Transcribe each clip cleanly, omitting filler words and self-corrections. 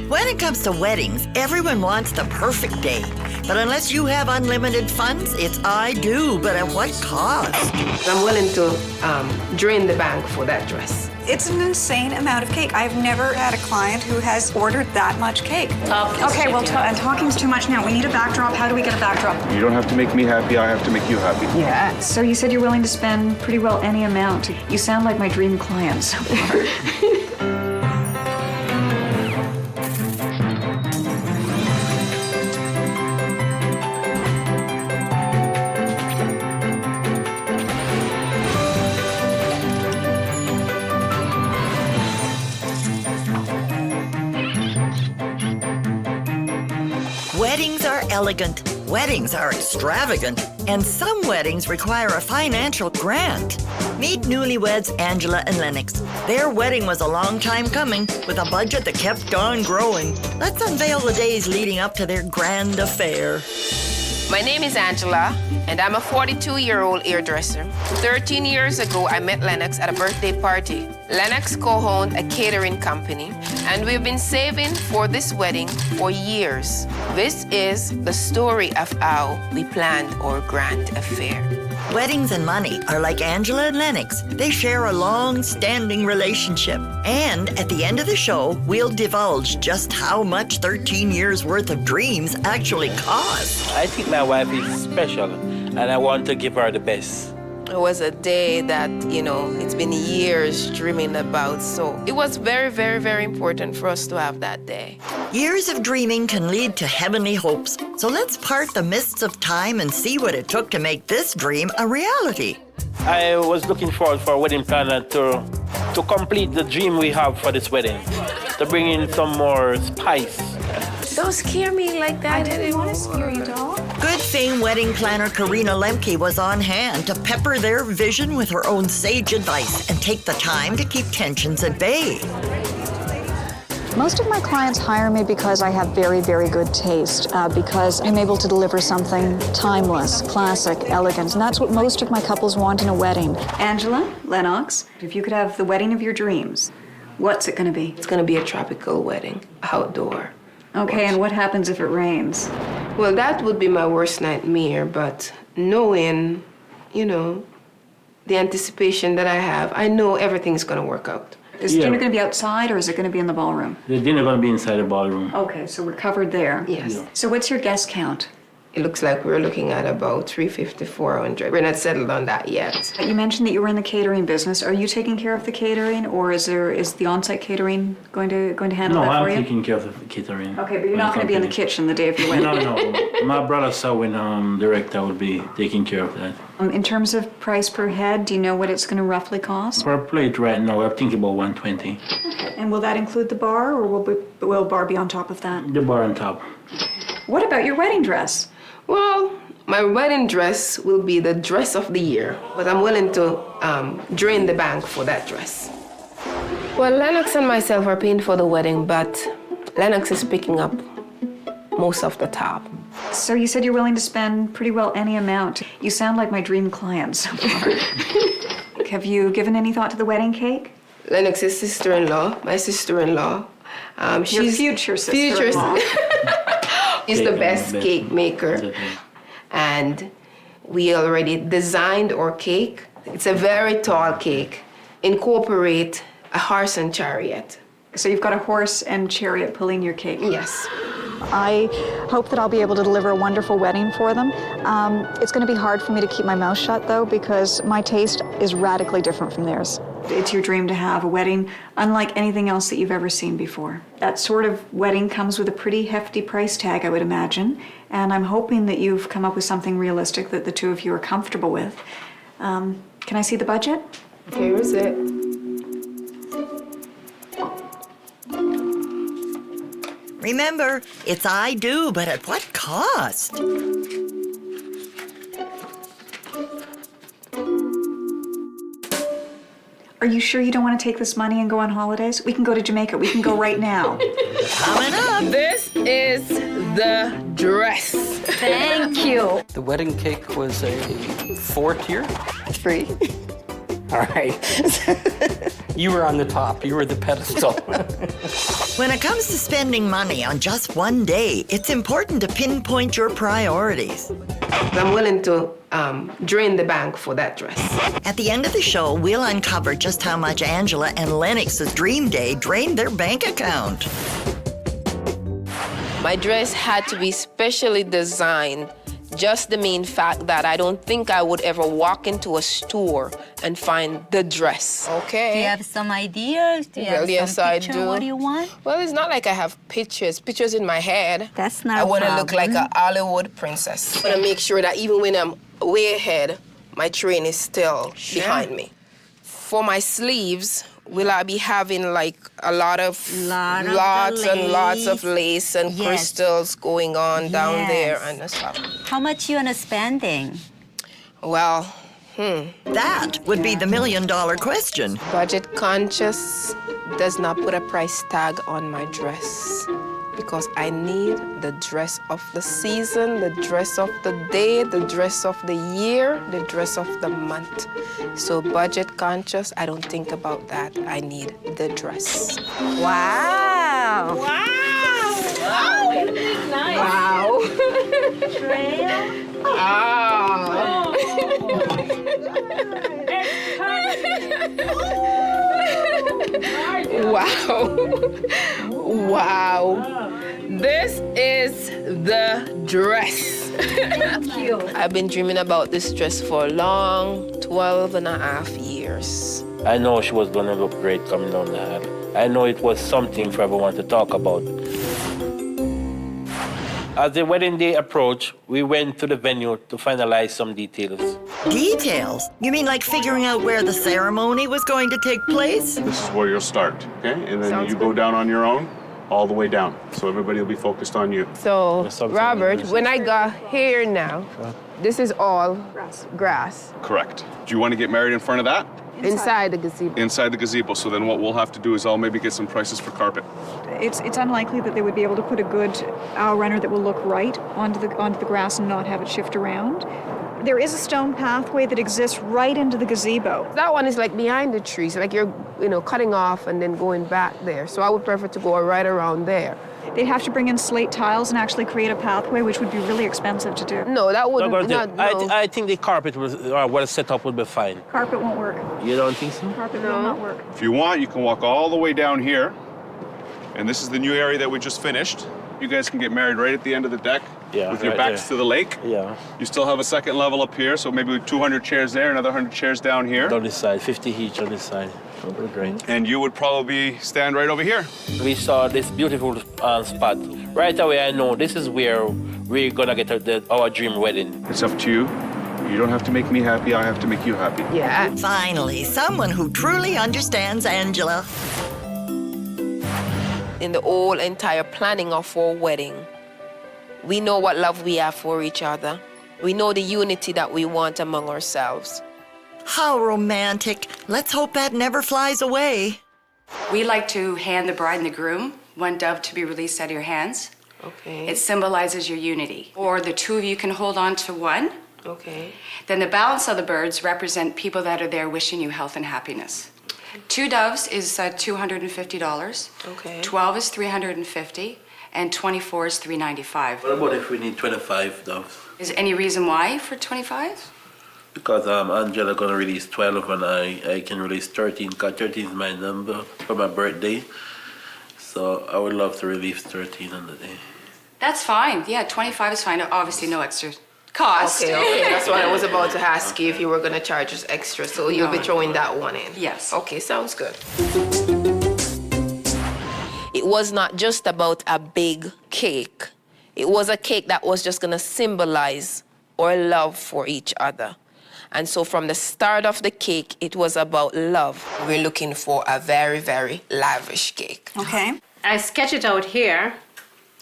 When it comes to weddings, everyone wants the perfect day. But unless you have unlimited funds, it's I do, but at what cost? I'm willing to drain the bank for that dress. It's an insane amount of cake. I've never had a client who has ordered that much cake. Okay, well, talking's too much now. We need a backdrop. How do we get a backdrop? You don't have to make me happy, I have to make you happy. Yeah. So you said you're willing to spend pretty well any amount. You sound like my dream client so far. Weddings are elegant, weddings are extravagant, and some weddings require a financial grant. Meet newlyweds Angela and Lenux. Their wedding was a long time coming with a budget that kept on growing. Let's unveil the days leading up to their grand affair. My name is Angela, and I'm a 42-year-old hairdresser. 13 years ago, I met Lenux at a birthday party. Lenux co-owned a catering company, and we've been saving for this wedding for years. This is the story of how we planned our grand affair. Weddings and money are like Angela and Lenux. They share a long-standing relationship. And at the end of the show, we'll divulge just how much 13 years worth of dreams actually cost. I think my wife is special, and I want to give her the best. It was a day that, it's been years dreaming about. So it was very, very, very important for us to have that day. Years of dreaming can lead to heavenly hopes. So let's part the mists of time and see what it took to make this dream a reality. I was looking forward for a wedding planner to complete the dream we have for this wedding, to bring in some more spice. Don't scare me like that. I didn't want to scare you, doll. Good thing wedding planner Karina Lemke was on hand to pepper their vision with her own sage advice and take the time to keep tensions at bay. Most of my clients hire me because I have very, very good taste, because I'm able to deliver something timeless, classic, elegant, and that's what most of my couples want in a wedding. Angela, Lennox, if you could have the wedding of your dreams, what's it going to be? It's going to be a tropical wedding, outdoor. Okay, and what happens if it rains? Well, that would be my worst nightmare, but knowing, the anticipation that I have, I know everything's going to work out. Is dinner going to be outside or is it going to be in the ballroom? The dinner going to be inside the ballroom. Okay, so we're covered there. Yes. Yeah. So what's your guest count? It looks like we're looking at about 350, 400. We're not settled on that yet. You mentioned that you were in the catering business. Are you taking care of the catering, or is the on-site catering going to handle that for you? No, I'm taking care of the catering. Okay, but you're not going to be in the kitchen the day of your wedding. No. My brother Sawin, director, will be taking care of that. In terms of price per head, do you know what it's going to roughly cost? Per plate right now, I'm thinking about 120. Okay. And will that include the bar, or will bar be on top of that? The bar on top. What about your wedding dress? Well, my wedding dress will be the dress of the year, but I'm willing to drain the bank for that dress. Well, Lennox and myself are paying for the wedding, but Lennox is picking up most of the top. So you said you're willing to spend pretty well any amount. You sound like my dream client so far. Have you given any thought to the wedding cake? Lennox's sister-in-law, my sister-in-law. Your future sister-in-law. She's the best cake maker. And we already designed our cake. It's a very tall cake. Incorporate a horse and chariot. So you've got a horse and chariot pulling your cake? Yes. I hope that I'll be able to deliver a wonderful wedding for them. It's going to be hard for me to keep my mouth shut, though, because my taste is radically different from theirs. It's your dream to have a wedding unlike anything else that you've ever seen before. That sort of wedding comes with a pretty hefty price tag, I would imagine, and I'm hoping that you've come up with something realistic that the two of you are comfortable with. Can I see the budget? Here is it. Remember, it's I do, but at what cost? Are you sure you don't want to take this money and go on holidays? We can go to Jamaica. We can go right now. Coming up. This is the dress. Thank you. The wedding cake was a 4-tier. Free. All right. You were on the top. You were the pedestal. When it comes to spending money on just one day, it's important to pinpoint your priorities. I'm willing to drain the bank for that dress. At the end of the show, we'll uncover just how much Angela and Lennox's dream day drained their bank account. My dress had to be specially designed. Just the main fact that I don't think I would ever walk into a store and find the dress. Okay. Do you have some ideas? Do you Well, have yes, some I picture? do. What do you want? Well, it's not like I have pictures in my head. That's not I a want to look like problem. a Hollywood princess. I want to make sure that even when I'm way ahead, my train is still behind me. For my sleeves, will I be having like a lots and lots of lace and Yes. crystals going on down there Yes. and stuff? How much you wanna spending? Well, That would be the million-dollar question. budget conscious does not put a price tag on my dress because I need the dress of the season, the dress of the day, the dress of the year, the dress of the month. So budget conscious, I don't think about that. I need the dress. Wow! Wow. Wow. Wow. This is the dress. Thank you. I've been dreaming about this dress for a long 12 and a half years. I know she was gonna look great coming down the aisle. I know it was something for everyone to talk about. As the wedding day approached, we went to the venue to finalize some details. Details? You mean like figuring out where the ceremony was going to take place? This is where you'll start, okay? And then Sounds you go good. down on your own, all the way down. So everybody will be focused on you. So, There's something Robert, in this. when I got here now, this is all grass Correct. Do you want to get married in front of that? inside the gazebo. Inside the gazebo. So then what we'll have to do is I'll maybe get some prices for carpet. It's unlikely that they would be able to put a good aisle runner that will look right onto the grass and not have it shift around. There is a stone pathway that exists right into the gazebo. That one is like behind the trees, like you're, cutting off and then going back there. So I would prefer to go right around there. They'd have to bring in slate tiles and actually create a pathway, which would be really expensive to do. No, that wouldn't. No, No. I think the carpet was well set up would be fine. Carpet won't work. You don't think so? Carpet will not work. If you want, you can walk all the way down here. And this is the new area that we just finished. You guys can get married right at the end of the deck Yeah, with your right backs there. to the lake. Yeah. You still have a second level up here, so maybe 200 chairs there, another 100 chairs down here. On this side, 50 each on this side. That would be great. And you would probably stand right over here. We saw this beautiful spot. Right away, I know this is where we're gonna get our dream wedding. It's up to you. You don't have to make me happy, I have to make you happy. Yeah. Finally, someone who truly understands Angela. In the whole entire planning of our wedding, we know what love we have for each other. We know the unity that we want among ourselves. How romantic. Let's hope that never flies away. We like to hand the bride and the groom one dove to be released out of your hands. Okay. It symbolizes your unity. Or the two of you can hold on to one. Okay. Then the balance of the birds represent people that are there wishing you health and happiness. 2 doves is $250. Okay. 12 is $350, and 24 is $395. What about if we need 25 doves? Is there any reason why for 25? Because Angela gonna release 12 and I can release 13, because 13 is my number for my birthday. So I would love to release 13 on the day. That's fine. Yeah, 25 is fine. Obviously, no extra cost. Okay. That's what I was about to ask you if you were going to charge us extra. So you'll be No. throwing that one in. Yes. Okay, sounds good. It was not just about a big cake. It was a cake that was just going to symbolize our love for each other. And so from the start of the cake, it was about love. We're looking for a very, very lavish cake. Okay. I sketch it out here.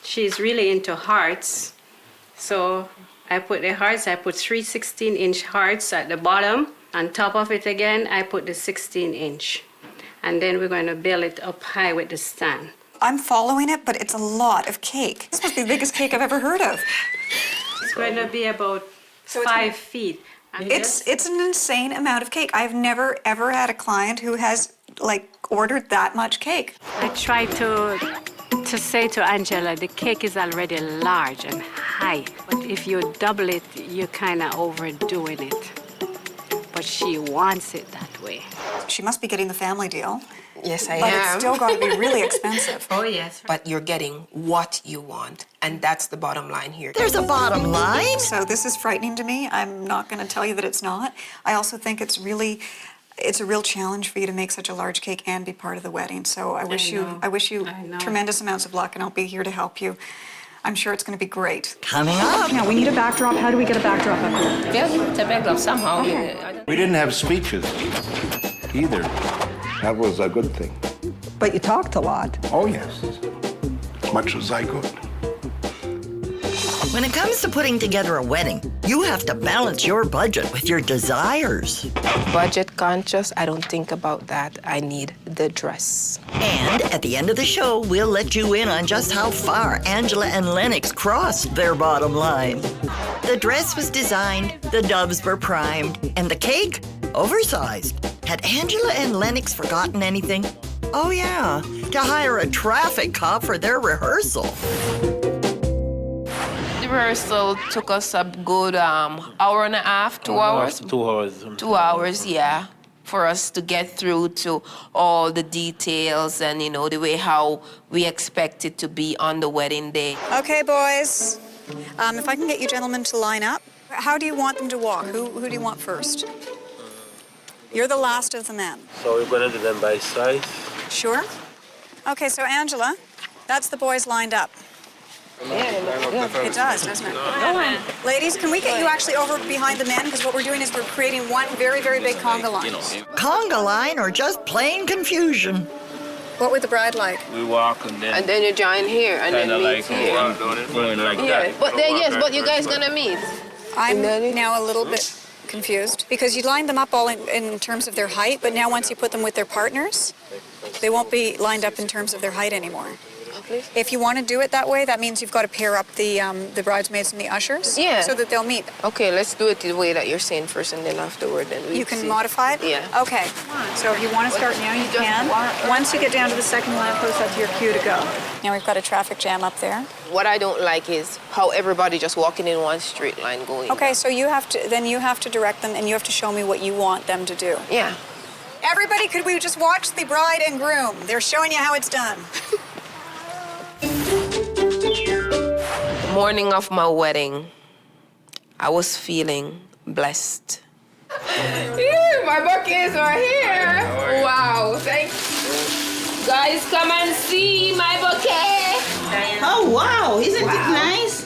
She's really into hearts. So I put the hearts, I put 3 16-inch hearts at the bottom. On top of it again, I put the 16-inch. And then we're going to build it up high with the stand. I'm following it, but it's a lot of cake. This must be the biggest cake I've ever heard of. It's going to be about So it's 5 feet. It's an insane amount of cake. I've never ever had a client who has like ordered that much cake. I try to say to Angela, the cake is already large and high, but if you double it, you're kind of overdoing it. But she wants it that way. She must be getting the family deal. Yes, I But am. it's still got to be really expensive. Oh, yes. But you're getting what you want, and that's the bottom line here. There's a bottom line. So this is frightening to me. I'm not going to tell you that it's not. I also think it's a real challenge for you to make such a large cake and be part of the wedding. So I wish you know. tremendous amounts of luck, and I'll be here to help you. I'm sure it's going to be great. Coming up. Now, we need a backdrop. How do we get a backdrop up here? Yeah, the backdrop somehow. We didn't have speeches either. That was a good thing. But you talked a lot. Oh, yes. As much as I could. When it comes to putting together a wedding, you have to balance your budget with your desires. Budget conscious, I don't think about that. I need the dress. And at the end of the show, we'll let you in on just how far Angela and Lennox crossed their bottom line. The dress was designed, the doves were primed, and the cake, oversized. Had Angela and Lennox forgotten anything? Oh yeah, to hire a traffic cop for their rehearsal. The rehearsal took us a good hour and a half, 2 hours. 2 hours. 2 hours, yeah, for us to get through to all the details and, you know, the way how we expect it to be on the wedding day. Okay, boys. If I can get you gentlemen to line up. How do you want them to walk? Who do you want first? You're the last of the men. So we're going to do them by size. Sure? Okay, so Angela, that's the boys lined up. It does, doesn't it? Ladies, can we get you actually over behind the men? Because what we're doing is we're creating one very, very big conga line. Conga line or just plain confusion? What would the bride like? We walk and then you join here and then meet here. going like Yeah, that. but you guys gonna meet. I'm now a little bit confused because you lined them up all in terms of their height, but now once you put them with their partners, they won't be lined up in terms of their height anymore. If you want to do it that way, that means you've got to pair up the bridesmaids and the ushers, Yeah. so that they'll meet. Okay, let's do it the way that you're saying first, and then afterward, then we You can modify it? Yeah. Okay. So if you want to start now, you can. Once you get down to the second lamppost, that's your cue to go. Now we've got a traffic jam up there. What I don't like is how everybody just walking in one straight line going. Okay, so you have to direct them, and you have to show me what you want them to do. Yeah. Everybody, could we just watch the bride and groom? They're showing you how it's done. The morning of my wedding, I was feeling blessed. My bouquets are here. Wow, thank you. Guys, come and see my bouquet. Oh, wow. Isn't it nice?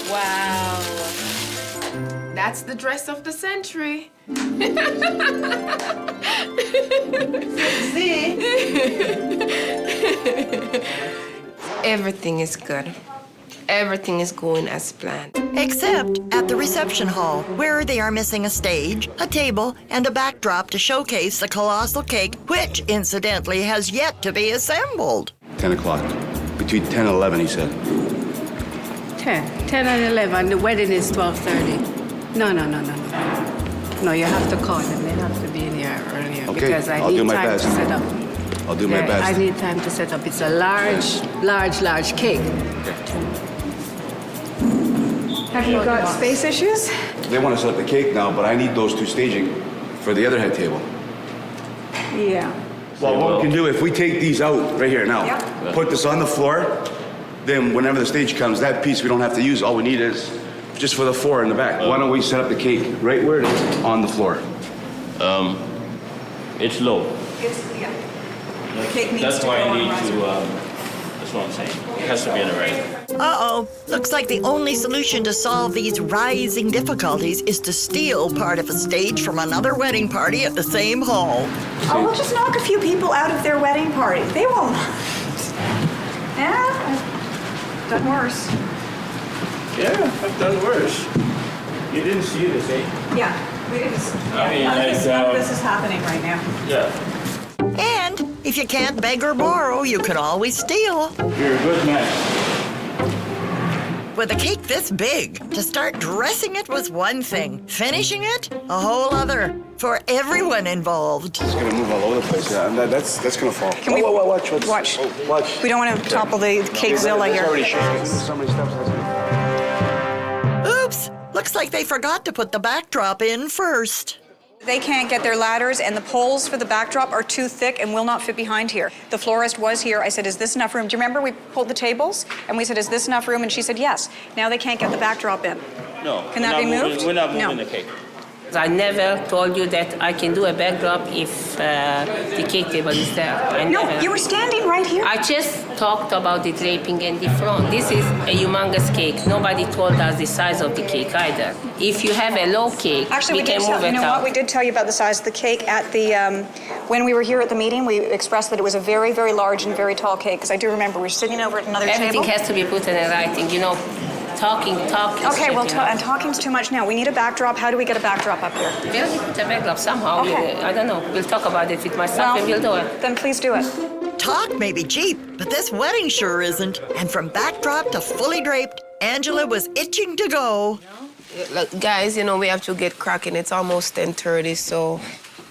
Wow. That's the dress of the century. See? Everything is good. Everything is going as planned. Except at the reception hall, where they are missing a stage, a table, and a backdrop to showcase the colossal cake, which, incidentally, has yet to be assembled. 10 o'clock. Between 10 and 11, he said. 10 and 11. The wedding is 12:30. No. No, you have to call them. They have to be in here earlier Okay, because I I'll need do my time best. to set up. I'll do my best. I need time to set up. It's a large cake. Have you got space issues? They want to set up the cake now, but I need those two staging for the other head table. Yeah. Well, what we can do, if we take these out right here now, Yep. put this on the floor, then whenever the stage comes, that piece we don't have to use. All we need is just for the four in the back. Why don't we set up the cake right where it is on the floor? It's low. Yeah. The cake needs That's to why go I on need riser. to, that's what I'm saying. It has to be in the right. Uh-oh. Looks like the only solution to solve these rising difficulties is to steal part of a stage from another wedding party at the same hall. Oh, we'll just knock a few people out of their wedding party. They won't. Yeah, done worse. Yeah, I've done worse. You didn't see this, eh? Yeah, we didn't. I mean, None of this is happening right now. Yeah. And if you can't beg or borrow, you can always steal. You're a good man. With a cake this big, to start dressing it was one thing. Finishing it, a whole other. For everyone involved. It's gonna move all over the place. Yeah, and that's gonna fall. Can we watch? watch? Watch. We don't want to topple the cakezilla It's here. already shaking. So many steps. That's gonna fall. Oops, looks like they forgot to put the backdrop in first. They can't get their ladders, and the poles for the backdrop are too thick and will not fit behind here. The florist was here. I said, is this enough room? Do you remember we pulled the tables? And we said, is this enough room? And she said, yes. Now they can't get the backdrop in. No. Can that be moved? We're not moving No. the cake. I never told you that I can do a backdrop if the cake table is there. No, you were standing right here. I just talked about the draping and the front. This is a humongous cake. Nobody told us the size of the cake either. If you have a low cake, Actually, we can move it you know out. what? We did tell you about the size of the cake at the, when we were here at the meeting, we expressed that it was a very, very large and very tall cake, because I do remember we were sitting over at another Everything table. has to be put in writing, you know. Talking. Okay, well, and talking's too much now. We need a backdrop. How do we get a backdrop up here? We'll put a backdrop somehow. Okay. I don't know. We'll talk about it with my staff and we'll do it. Then please do it. Talk may be cheap, but this wedding sure isn't. And from backdrop to fully draped, Angela was itching to go. Look, guys, you know, we have to get cracking. It's almost 10:30, so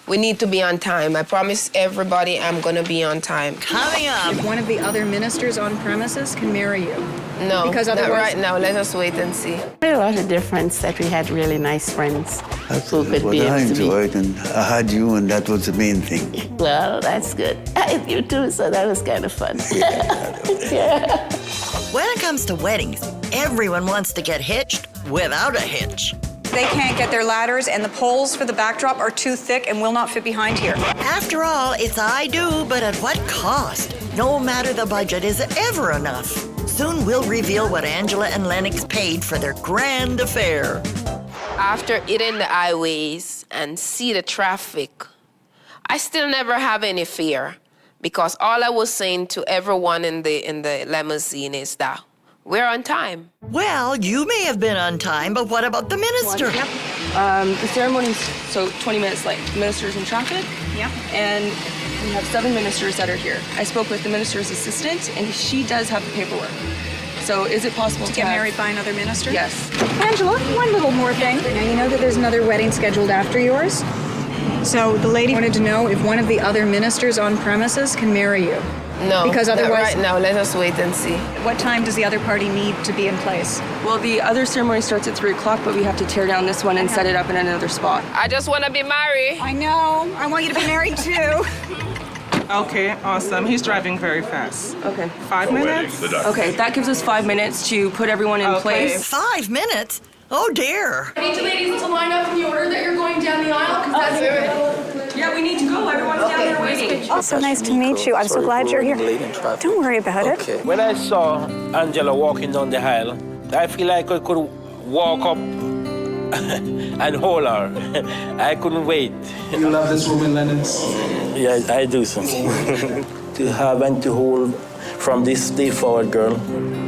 we need to be on time. I promise everybody I'm gonna be on time. Coming up. If one of the other ministers on premises can marry you. No, Because not otherwise- right now. Let us wait and see. It made a lot of difference that we had really nice friends who could What be I able to be. enjoyed, and I had you, and that was the main thing. Well, that's good. I had you too, so that was kind of fun. Yeah. When it comes to weddings, everyone wants to get hitched without a hitch. They can't get their ladders, and the poles for the backdrop are too thick and will not fit behind here. After all, it's I do, but at what cost? No matter the budget, is it ever enough? Soon we'll reveal what Angela and Lennox paid for their grand affair. After hitting the highways and see the traffic, I still never have any fear, because all I was saying to everyone in the limousine is that we're on time. Well, you may have been on time, but what about the minister? The ceremony's 20 minutes late. The minister's in traffic. Yeah. And we have 7 ministers that are here. I spoke with the minister's assistant, and she does have the paperwork. So is it possible To get married by another minister? Yes. Angela, one little more thing. Now, you know that there's another wedding scheduled after yours? So the lady wanted to know if one of the other ministers on premises can marry you. No, Because not otherwise- right now. Let us wait and see. What time does the other party need to be in place? Well, the other ceremony starts at 3 o'clock, but we have to tear down this one and set it up in another spot. I just want to be married. I know. I want you to be married too. Okay, awesome. He's driving very fast. Okay. 5 minutes? Okay, that gives us 5 minutes to put everyone in place. 5 minutes? Oh dear. I need you ladies to line up in the order that you're going down the aisle, because that's it. Yeah, we need to go. Everyone's down there waiting. Oh, so nice to meet you. I'm so glad you're here. Don't worry about it. When I saw Angela walking down the aisle, I feel like I could walk up and hold her. I couldn't wait. You love this woman, Lennox? Yes, I do so. To have and to hold from this day forward, girl.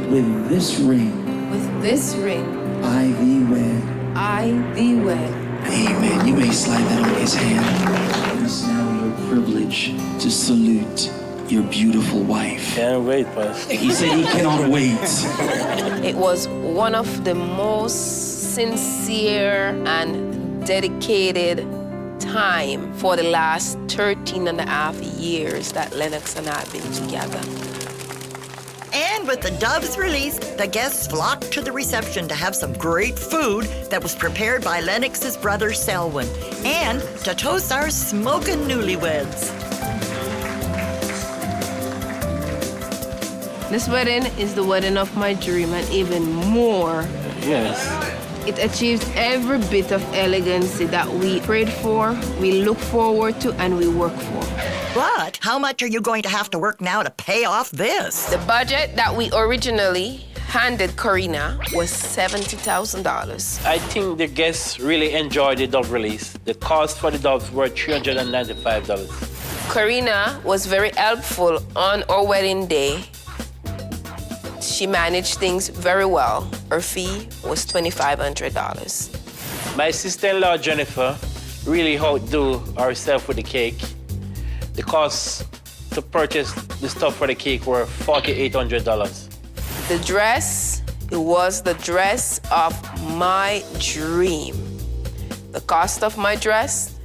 With this ring, With this ring, I thee wed. I thee wed. Amen. You may slide that on his hand. It is now your privilege to salute your beautiful wife. Can't wait, Pastor. He said he cannot wait. It was one of the most sincere and dedicated time for the last 13 and a half years that Lennox and I have been together. And with the doves released, the guests flocked to the reception to have some great food that was prepared by Lennox's brother Selwyn, and to toast our smoking newlyweds. This wedding is the wedding of my dream, and even more. Yes. It achieved every bit of elegancy that we prayed for, we look forward to, and we work for. But how much are you going to have to work now to pay off this? The budget that we originally handed Karina was $70,000. I think the guests really enjoyed the dove release. The cost for the doves were $395. Karina was very helpful on our wedding day. She managed things very well. Her fee was $2,500. My sister-in-law, Jennifer, really outdo herself with the cake. The cost to purchase the stuff for the cake were $4,800. The dress It was the dress of my dream. The cost of my dress,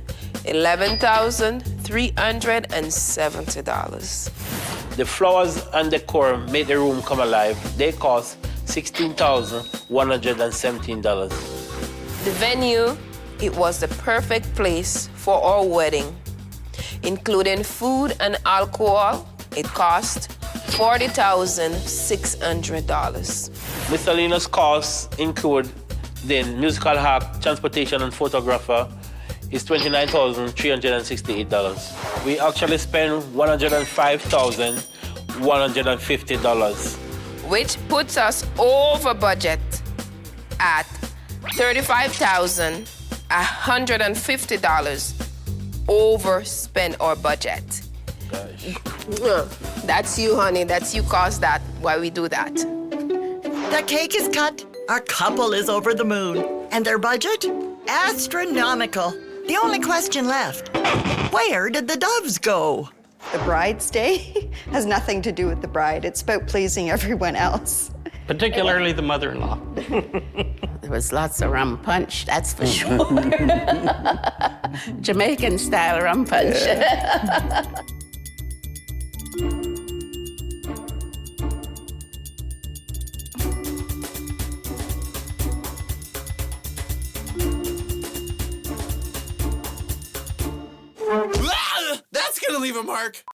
$11,370. The flowers and decor make the room come alive. They cost $16,117. The venue, it was the perfect place for our wedding. Including food and alcohol, it cost $40,600. Miscellaneous costs include the musical act, transportation, and photographer is $29,368. We actually spent $105,150. Which puts us over budget at $35,150 overspend our budget. That's you, honey. That's you caused that. Why we do that? The cake is cut. Our couple is over the moon. And their budget? Astronomical. The only question left, where did the doves go? The bride's day has nothing to do with the bride. It's about pleasing everyone else. Particularly the mother-in-law. There was lots of rum punch, that's for sure. Jamaican-style rum punch. That's gonna leave a mark.